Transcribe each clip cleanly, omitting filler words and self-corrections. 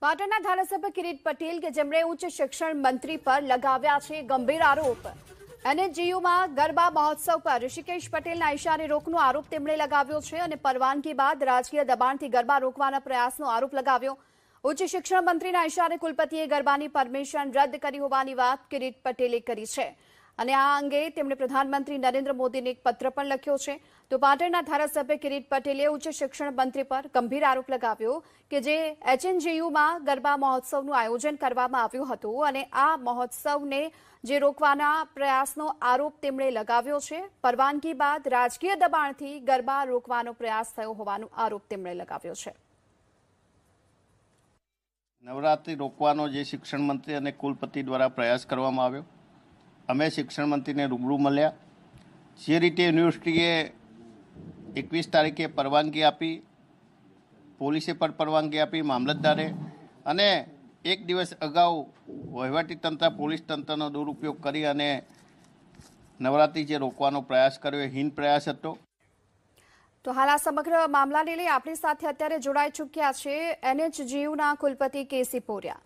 પાટણના ધારાસભ્ય કિરીટ પટેલ કે જેમણે ઉચ્ચ શિક્ષણ મંત્રી પર લગાવ્યા છે ગંભીર આરોપ। એનએચજીયુમાં ગરબા મહોત્સવ પર ઋષિકેશ પટેલના ઇશારે રોકનો આરોપ તેમણે લગાવ્યો છે અને પરવાનગી બાદ રાજકીય દબાણથી ગરબા રોકવાના પ્રયાસનો આરોપ લગાવ્યો। ઉચ્ચ શિક્ષણ મંત્રીના ઇશારે કુલપતિએ ગરબાની પરમિશન રદ કરી હોવાની વાત કિરીટ પટેલે કરી છે અને આ અંગે તેમણે પ્રધાનમંત્રી નરેન્દ્ર મોદીને એક પત્ર પણ લખ્યો છે। તો પાટણના ધારાસભ્ય કિરીટ પટેલે ઉચ્ચ શિક્ષણ મંત્રી પર ગંભીર આરોપ લગાવ્યો કે જે એચએનજીયુમાં ગરબા મહોત્સવનું આયોજન કરવામાં આવ્યું હતું અને આ મહોત્સવને જે રોકવાના પ્રયાસનો આરોપ તેમણે લગાવ્યો છે। પરવાનગી બાદ રાજકીય દબાણથી ગરબા રોકવાનો પ્રયાસ થયો હોવાનો આરોપ તેમણે લગાવ્યો છે। નવરાત્રિ રોકવાનો જે શિક્ષણ મંત્રી અને કુલપતિ દ્વારા પ્રયાસ કરવામાં આવ્યો, અમે શિક્ષણ મંત્રીને રૂબરૂ મળ્યા। જે રીતે યુનિવર્સિટીએ 21 તારીખે પરવાનગી આપી, પોલીસે પણ પરવાનગી આપી, મામલતદારે, અને એક દિવસ અગાઉ વહીવટીતંત્ર પોલીસ તંત્રનો દુરુપયોગ કરી અને નવરાત્રિ જે રોકવાનો પ્રયાસ કર્યો એ હીન પ્રયાસ હતો। તો હાલ આ સમગ્ર મામલાને લઈ આપણી સાથે અત્યારે જોડાઈ ચૂક્યા છે એનએચજીયુના કુલપતિ કેસી પોરિયા।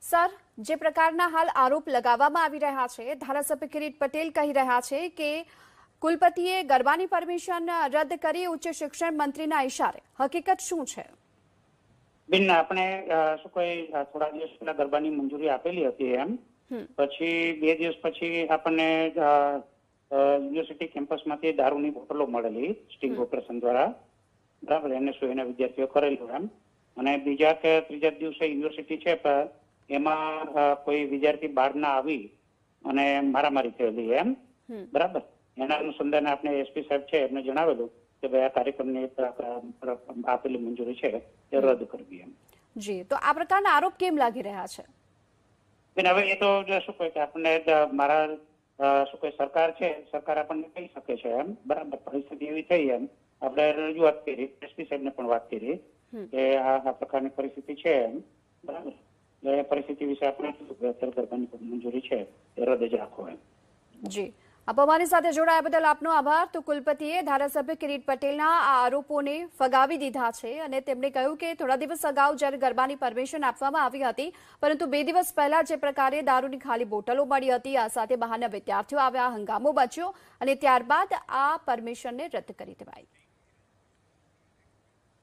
સર, જે પ્રકારના હાલ આરોપ લગાવવામાં આવી રહ્યા છે, ધારાસભ્ય કિરીટ પટેલ કહી રહ્યા છે કે કુલપતિએ ગરબાની પરમિશન રદ કરી ઉચ્ચ શિક્ષણ મંત્રીના ઇશારે, હકીકત શું છે? બેન, આપણે શું કોઈ થોડા દિવસ પહેલા ગરબાની મંજૂરી આપેલી હતી એમ, પછી 2 દિવસ પછી આપણને યુનિવર્સિટી કેમ્પસમાંથી દારૂની બોટલો મળેલી સ્ટિંગ ઓપરેશન દ્વારા, બરાબર, એના વિદ્યાર્થીઓ કરેલું એમ, અને બીજા કે ત્રીજા દિવસે યુનિવર્સિટી છે એમાં કોઈ વિદ્યાર્થી બહાર ના આવી અને મારામારી થયેલી એમ, બરાબર। એના અનુસંધાને આપણે એસપી સાહેબ છે એમને જણાવેલું કે ભાઈ આ કાર્યક્રમની આપેલી મંજૂરી છે એ રદ કરવી એમ। જી, તો આ પ્રકારના આરોપ કેમ લાગી રહ્યા છે? બેન, હવે એ તો શું કહે કે આપણને મારા શું કહે સરકાર છે, સરકાર આપણને કહી શકે છે એમ, બરાબર। પરિસ્થિતિ એવી થઈ એમ, આપણે રજૂઆત કરી, એસપી સાહેબને પણ વાત કરી કે આ પ્રકારની પરિસ્થિતિ છે એમ, બરાબર। એ પરિસ્થિતિ વિશે આપણે ગરબાની મંજૂરી છે એ રદ જ રાખો એમ। જી, આપ અમારી સાથે જોડાયા બદલ આપનો આભાર। તો કુલપતિએ ધારાસભ્ય કિરીટ પટેલના આ આરોપોને ફગાવી દીધા છે અને તેમણે કહ્યું કે થોડા દિવસ અગાઉ જ્યારે ગરબાની પરમિશન આપવામાં આવી હતી, પરંતુ 2 દિવસ પહેલા જે પ્રકારે દારૂની ખાલી બોટલો મળી હતી, આ સાથે બહારના વિદ્યાર્થીઓ આવ્યા, હંગામો બચ્યો અને ત્યારબાદ આ પરમિશનને રદ કરી દેવાઈ।